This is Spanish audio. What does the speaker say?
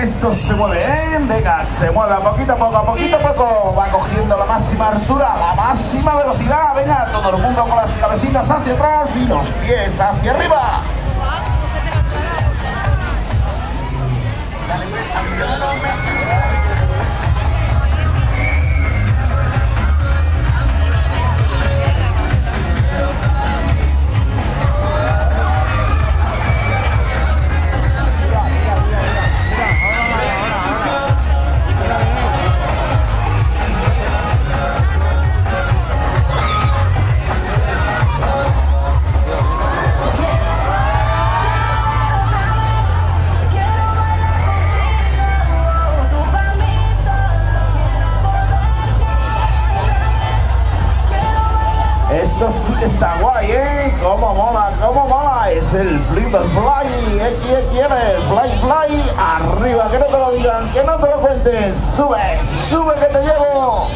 que esto se mueve, ¿eh? Venga, se mueve poquito a poco, va cogiendo la máxima altura, la máxima velocidad. Venga, todo el mundo con las cabecitas hacia atrás y los pies hacia arriba. Esto sí que está guay, ¿eh? ¡Cómo mola, cómo mola! Es el Flip and Fly, Fly, arriba, que no te lo digan, que no te lo cuenten. Sube, sube que te llevo.